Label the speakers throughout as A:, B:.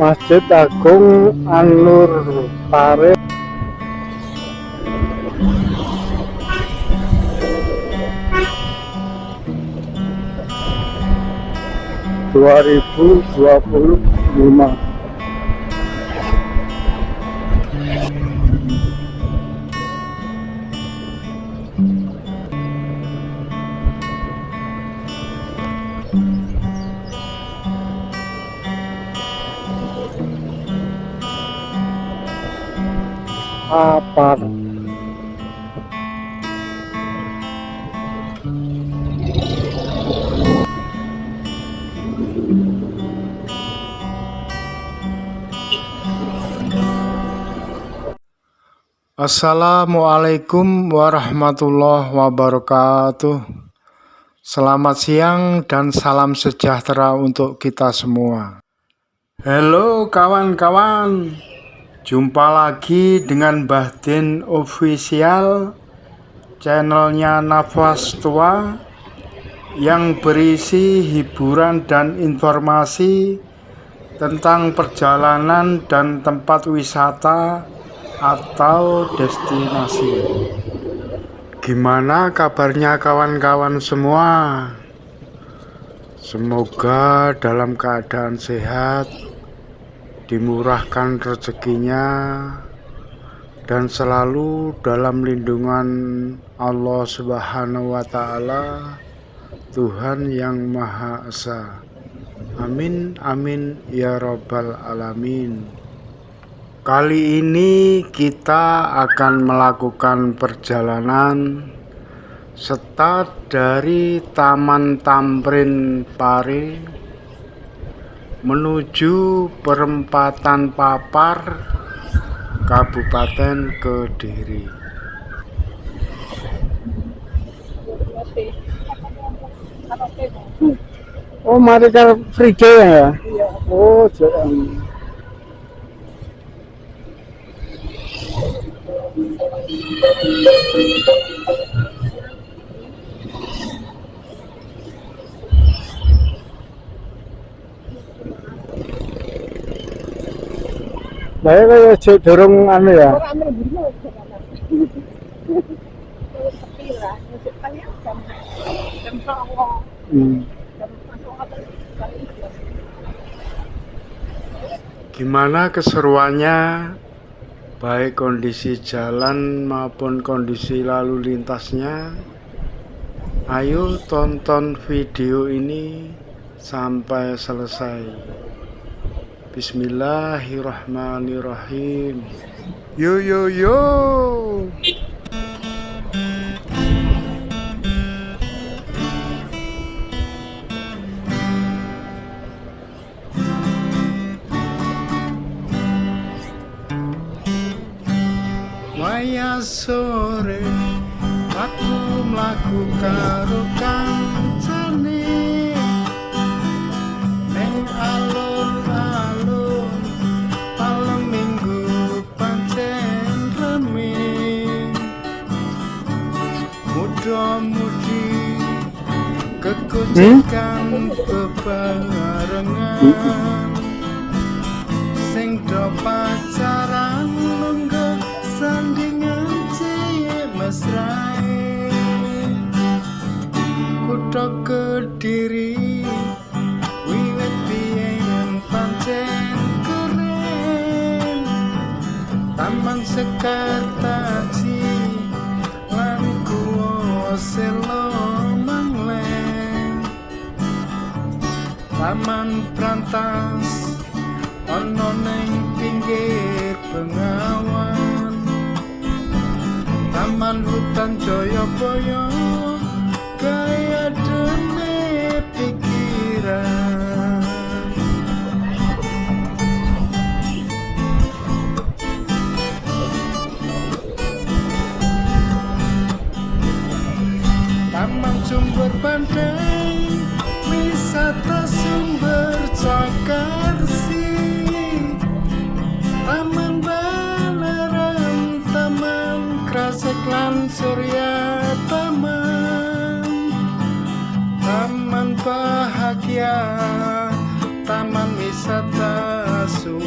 A: Masjid Agung An-Nur Pare 2025. Apa?
B: Assalamualaikum warahmatullahi wabarakatuh. Selamat siang dan salam sejahtera untuk kita semua. Halo kawan-kawan, jumpa lagi dengan Mbah Din Official, channelnya Nafas Tua, yang berisi hiburan dan informasi tentang perjalanan dan tempat wisata atau destinasi. Gimana kabarnya kawan-kawan semua? Semoga dalam keadaan sehat, dimurahkan rezekinya, dan selalu dalam lindungan Allah Subhanahu wa Ta'ala, Tuhan yang Maha Esa. Amin amin ya rabbal alamin. Kali ini kita akan melakukan perjalanan start dari Taman Tamrin Pare menuju Perempatan Papar, Kabupaten Kediri.
A: Oh, mari kita free day ya? Oh, jangan. Saya kayak dorong anu ya.
B: Gimana keseruannya, baik kondisi jalan maupun kondisi lalu lintasnya? Ayo tonton video ini sampai selesai. Bismillahirrahmanirrahim. Yo yo yo. Waya sore aku mlaku karo kancane neng alun-alun, malam minggu pancen rame, muda-mudi kegojekan bebarengan, sing do pacaran lungguh sandingan cilik mesrae, kutha Kediri wiwit biyen pancen keren, Taman Sekartaji lan Guwa Selo Mangleng, Taman Brantas ana ning pinggir Bengawan, Taman Hutan Jayabaya kaya dene pikiran, Taman Sumber Pandai, wisata sumber Cakarsi, Taman Balerang, Taman Krasek lan Surya Taman, Taman Bahagia, Taman Wisata Sungai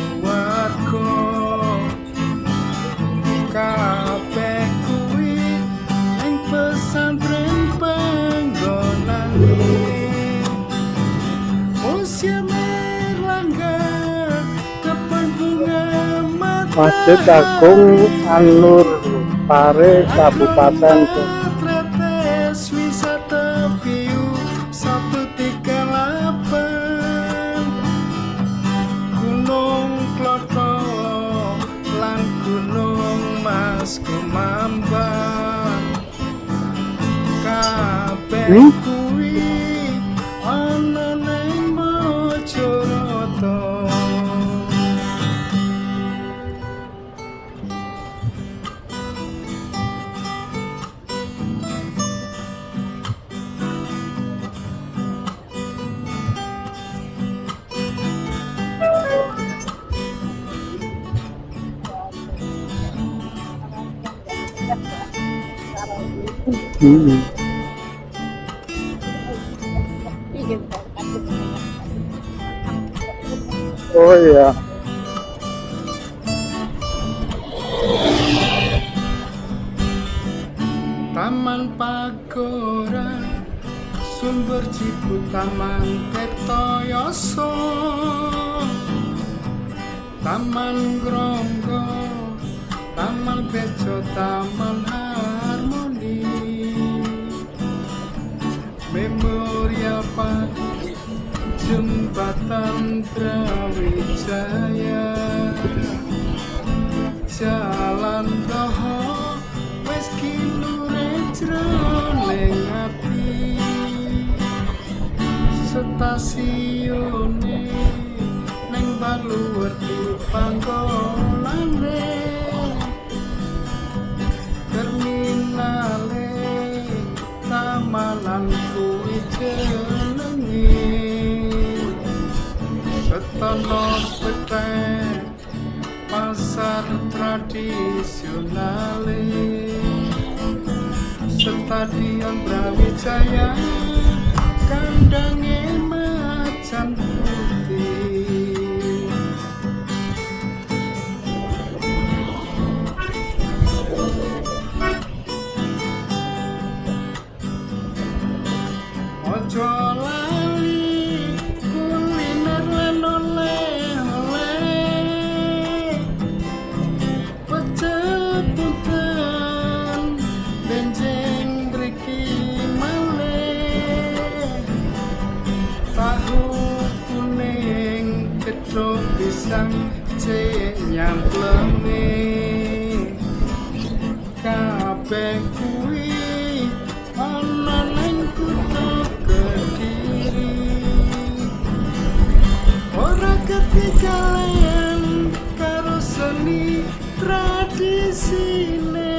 A: Masjid Agung An-Nur Pare Kabupaten
B: Tretes wisata view 138 Gunung Kloto lan Gunung Mas Kumambang kabeh kuwi ana ning Mojokerto.
A: Hmm. Oh iya.
B: Taman Pagora Sumber Ciput Taman Tirtoyoso Taman Gronggo Taman Bejo Taman Harmoni Memorial Park Jembatan Brawijaya Jalan Toho wes kinure jroning ati stasiune ning Baluwerti panggonane terminale Tamanan kuwi jenenge Setono Petek pasar tradisionale Stadion Brawijaya kandange macan putih ojo lali kuliner lan oleh-oleh pecel punten benjing mriki malih tahu kuning gedhog pisang cek nyampleme kabeh kuwi ana ning kutha Kediri ora ketinggalan karo seni tradisine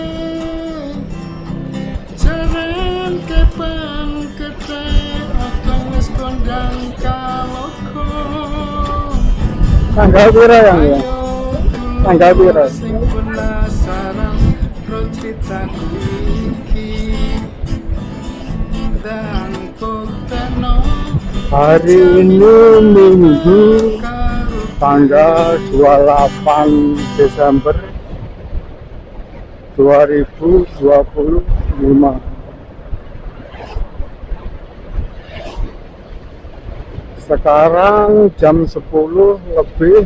B: jaran kepan ketek akang wis kondang kaloko
A: Tanggal pira yang ya? Tanggal pira?
B: sing penasaran ro critaku iki dan koteno
A: Hari ini Minggu tanggal 28 Desember 2025. Sekarang jam 10:40.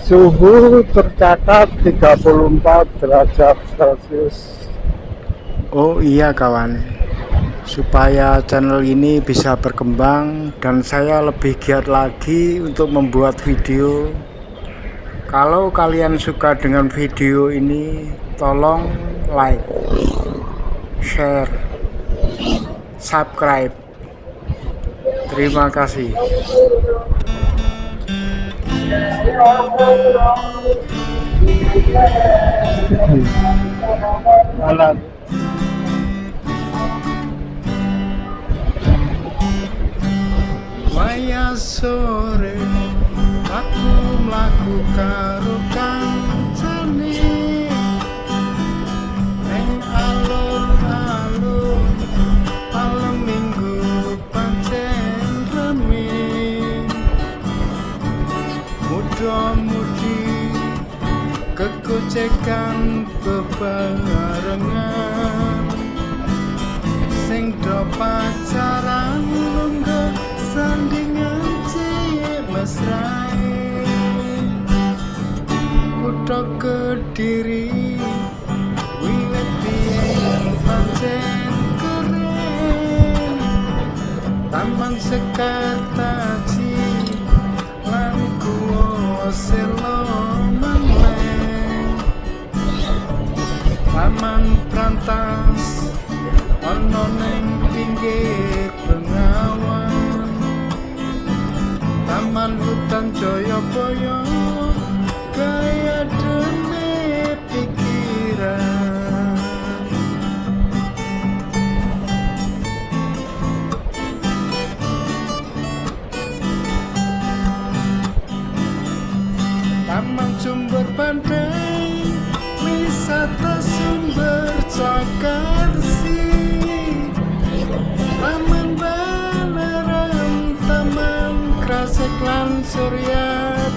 A: Suhu tercatat 34 derajat Celcius.
B: Oh iya kawan, supaya channel ini bisa berkembang dan saya lebih giat lagi untuk membuat video. Kalau kalian suka dengan video ini, tolong like, share, subscribe. Terima kasih.
A: Alat.
B: Waya sore aku mlaku karo kancane ning alun-alun malam minggu pancen rame muda-mudi kegocekan bebarengan sing do pacaran lungguh sandingan cewek mesrae kutha Kediri wiwit biyen pancen keren Taman Sekartaji lan Guwa Selo Mangleng Taman Prantas ana ning pinggir Bengawan Taman Hutan Jayabaya kaya dene pikiran Taman Sumber Pandai wisata sumber Cakarsi Taman Balerang Taman Krasek lan Surya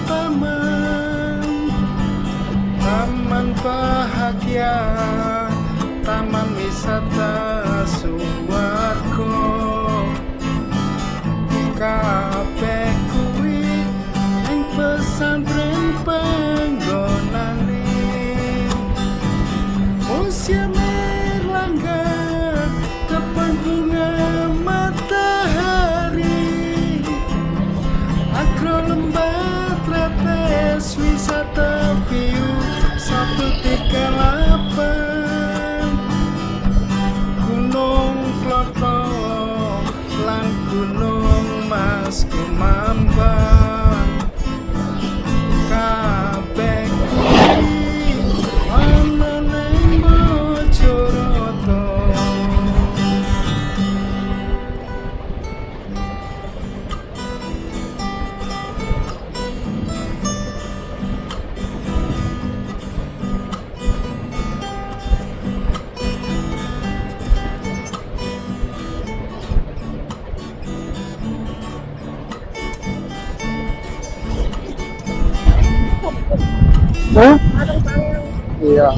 B: Taman Taman Bahagia Taman Wisata Suwargo kabeh kuwi ing pesantren panggonane Museum Erlangga Kebun Bunga Matahari Agro Lembah Tretes Wisata View 138 Gunung Kloto lan Gunung Mas Kumambang kabeh kuwi ana ning Bojoroto
A: Hah? Iya.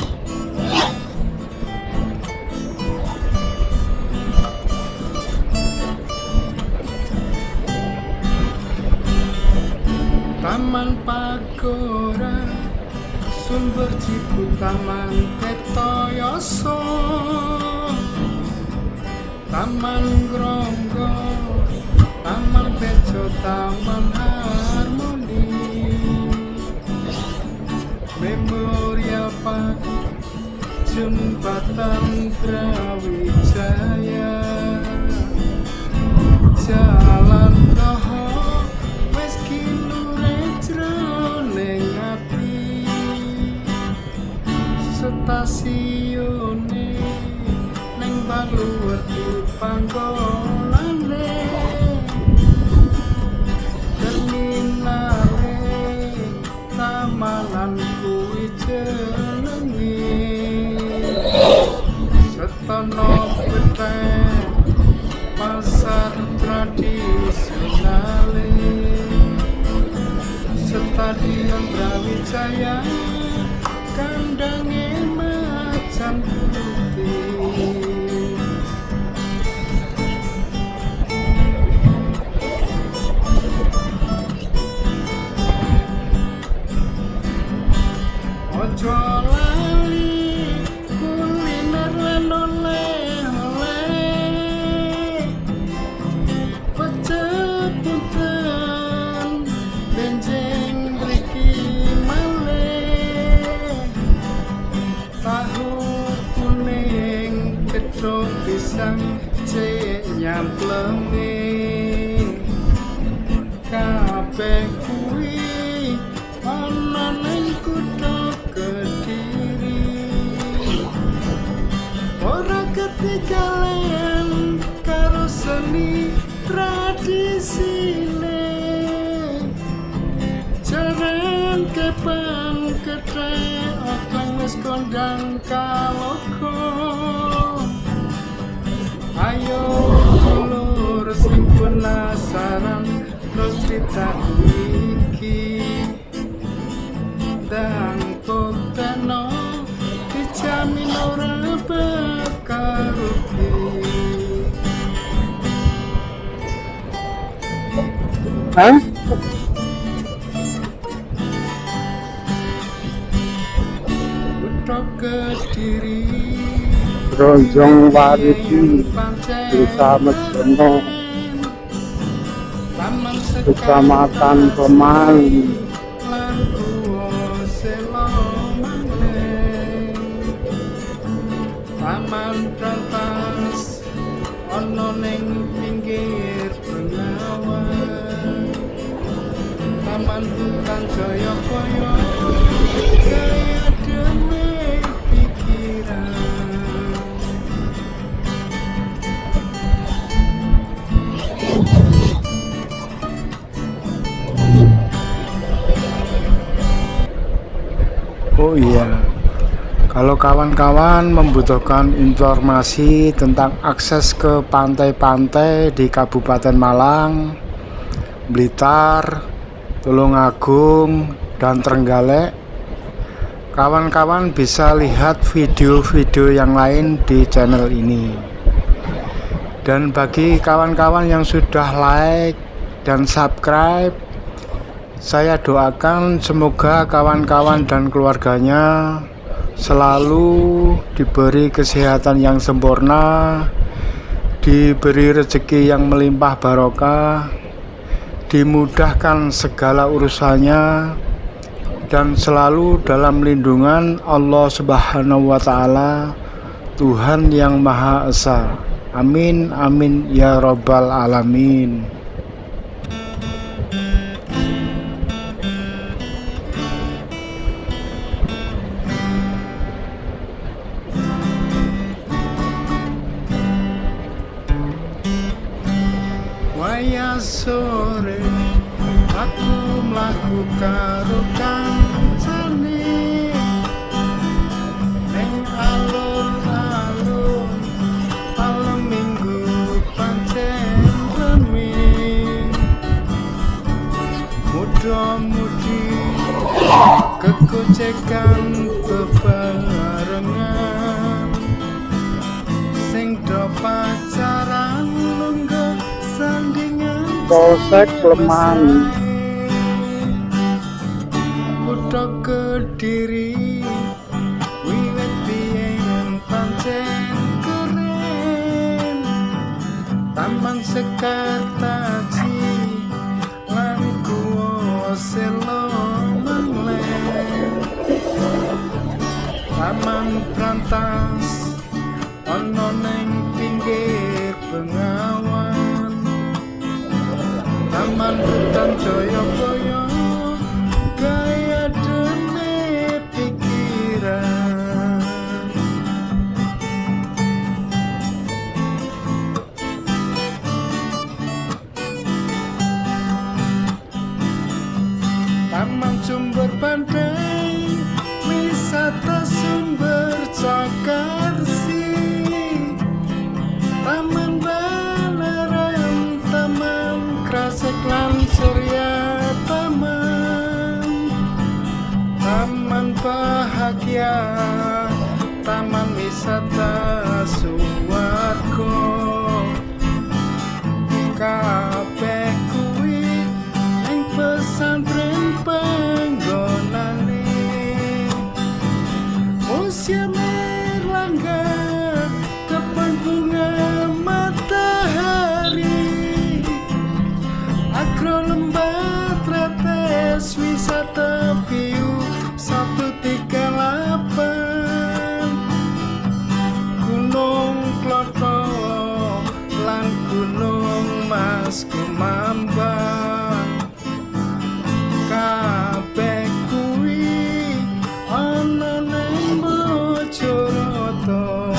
B: Taman Pagora Sumber Cipu Taman Petoyoso Taman Gronggo Taman Bejo Taman Harmoni Memorial Park Jembatan Brawijaya Jalan Toho wis kilure jroning ati stasiune ning Baluweti panggonane terminale tamanan kuwi jenenge Setono Beteng pasar tradisionale Stadion Brawijaya kandange macan putih Ojo lali kuliner lan oleh-oleh pecel punten benjing mriki malih tahu kuning gedhog pisang cek nyamplenge kabeh kuwi ana ning kutha Kediri ora ketinggalan karo seni tradisine jaran kepang ketrek okang wis kondang kalogo ayo dulur sing penasaran terus cerita iki dan poteno dijamin ora bakal rugi
A: Hah?
B: Kutha Kediri
A: Bronjong Waridi, Desa Mejono,
B: Taman
A: Kecamatan Kemang,
B: lan Guwa Sela Maneh. Taman Prantas ana ning pinggir Bengawan. Taman Hutan Jayabaya kaya dene pikiran.
C: Oh iya, kalau kawan-kawan membutuhkan informasi tentang akses ke pantai-pantai di Kabupaten Malang, Blitar, Tulungagung, dan Trenggalek, kawan-kawan bisa lihat video-video yang lain di channel ini. Dan bagi kawan-kawan yang sudah like dan subscribe, saya doakan semoga kawan-kawan dan keluarganya selalu diberi kesehatan yang sempurna, diberi rezeki yang melimpah barokah, dimudahkan segala urusannya, dan selalu dalam lindungan Allah Subhanahu wa Ta'ala, Tuhan yang Maha Esa. Amin, amin ya Rabbal Alamin.
B: Wayah sore aku mlaku karo kancane ning alun-alun malam minggu pancen rame. Muda-mudi kegocekan bebarengan sing do pacaran lungguh sandingan
A: Polsek Sleman,
B: Kutha Kediri wiwit biyen pancen keren. Taman Sekartaji lan Guwa Sela Maneh. Taman Prantas ana ning pinggir Bengawan. Taman Hutan Jayabaya kaya dene pikiran. Taman Sumber Pandai, wisata sumber Cakarsi. Taman Balarang, Taman Krasek lan Surya Taman. Taman Bahagia, Taman Wisata Suwargo. Kabeh kuwi ing pesantren panggonane. Museum Erlangga, kebun bunga matahari, Agro Lembah Tretes, wisata view 138, Gunung Kloto lan Gunung Mas Kumambang. Kabeh kuwi ana ning Bojoroto.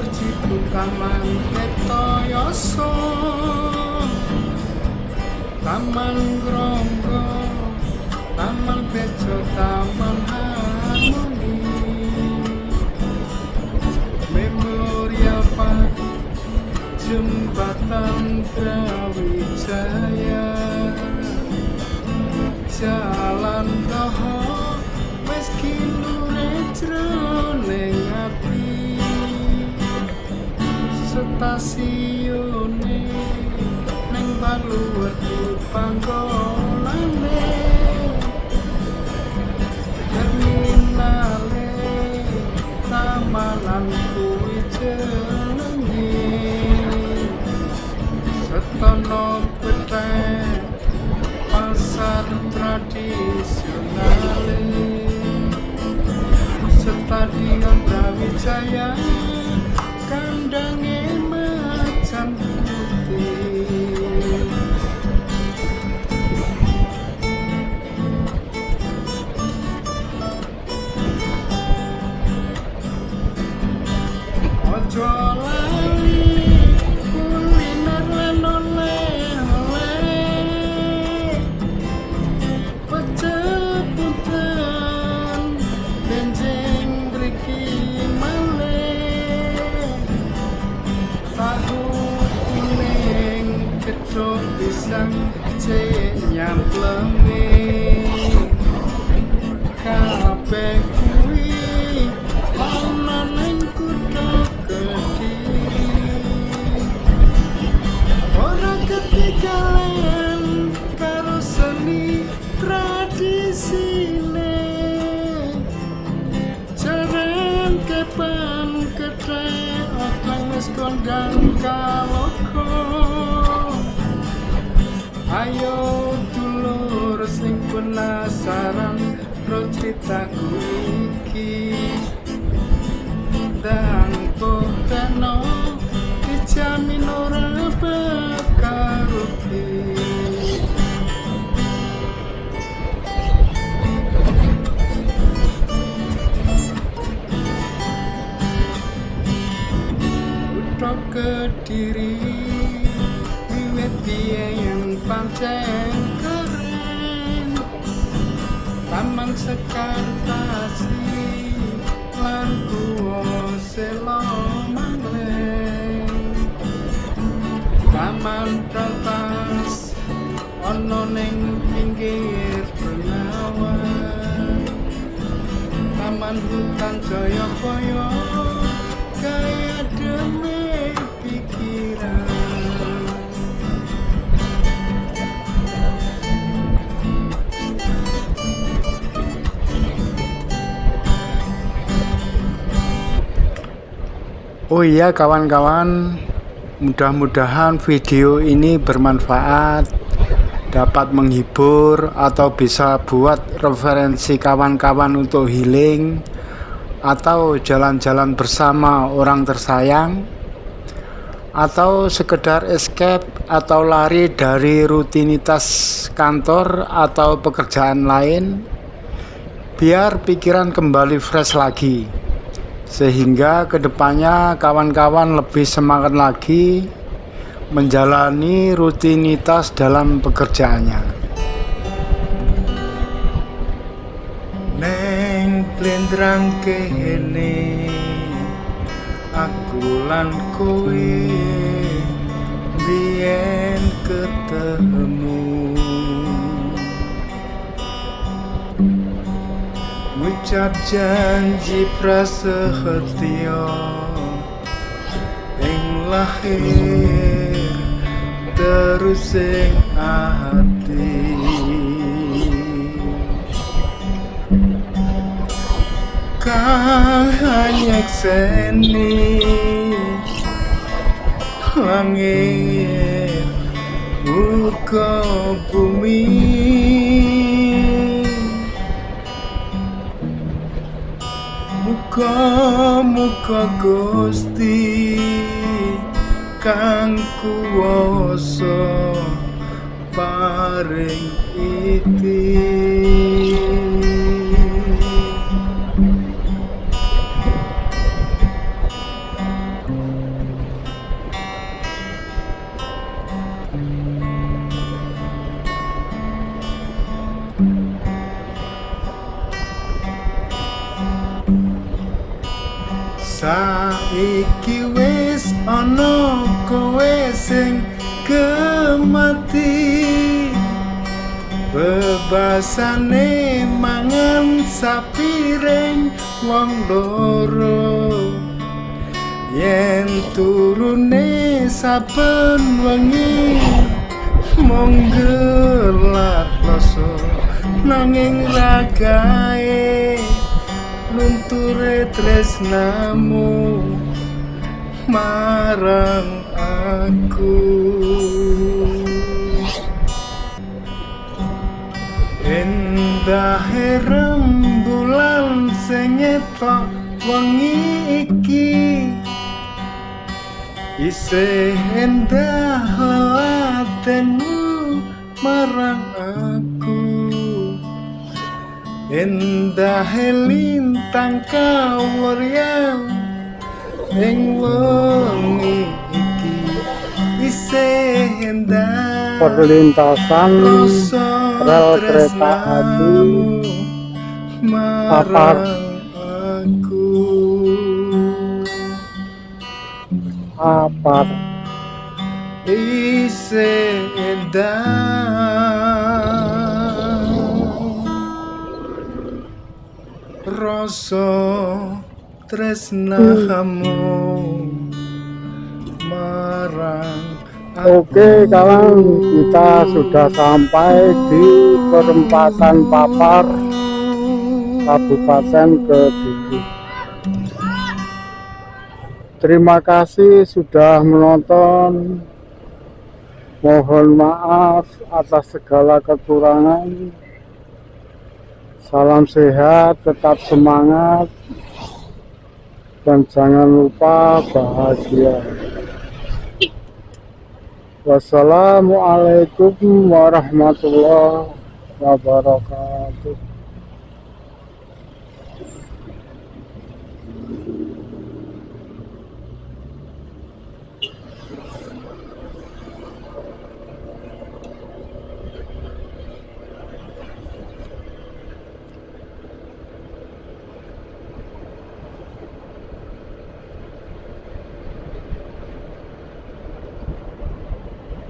B: berjitu taman Ketoyoso, taman Gronggo, taman Bejo, taman Harmoni, Memorial Park, Jembatan Brawijaya, Jalan Toho wis kinure jroning ati, stasiune ning Baluwedi panggonane, terminale tamanan kuwi jenenge, Setono Petek pasar tradisional, Stadion Brawijaya kandange macan putih. Ojo lali kuliner lan oleh-oleh, pecel punten benjing mriki malih, tahu kuning gedhog pisang cek nyamplenge, kabeh kuwi ana ning kutha Kediri. Ora ketinggalan karo seni tradisine, jarang kepan kethek okang wis kondang kaloko. Ayo dulur sing penasaran ro critaku iki, dan poteno dijamin ora bakal rugi. Kutha Kediri wiwit biyen pancen keren, Taman Sekartasi lan Guwa Sela Mangleng, Taman Trantas ana ning pinggir Bengawan, Taman Hutan Jayabaya kaya demi pikiran.
C: Oh iya kawan-kawan, mudah-mudahan video ini bermanfaat, dapat menghibur atau bisa buat referensi kawan-kawan untuk healing atau jalan-jalan bersama orang tersayang, atau sekedar escape atau lari dari rutinitas kantor atau pekerjaan lain, biar pikiran kembali fresh lagi, sehingga kedepannya kawan-kawan lebih semangat lagi menjalani rutinitas dalam pekerjaannya.
B: Neng plendrang kene aku lan kowe biyen ketemu, ngucap janji prasetyo ing lahir terus ing ati. Kanyekseni langit uga bumi, muga-muga Gusti kang kuwasa paring iki. Saiki wis ana kowe sing gemati, bebasane mangan sapiring wong loro, yen turune saben wengi mung gelap rasa nanging ragae lunture tresnamu marang aku. Endah rembulan sing nyetok wengi iki, isih endah lelatenmu marang aku. Endah lintang kawuryang ing wengi iki, isih endah
A: perlintasan rel kereta api Papar.
B: aku.
A: Papar.
B: Isih endah rasa tresnamu marang aku.
A: Oke kawan, kita sudah sampai di perempatan Papar, Kabupaten Kediri. Terima kasih sudah menonton. Mohon maaf atas segala kekurangan. Salam sehat, tetap semangat, dan jangan lupa bahagia. Wassalamualaikum warahmatullahi wabarakatuh.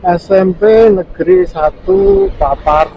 A: SMP Negeri 1 Papar.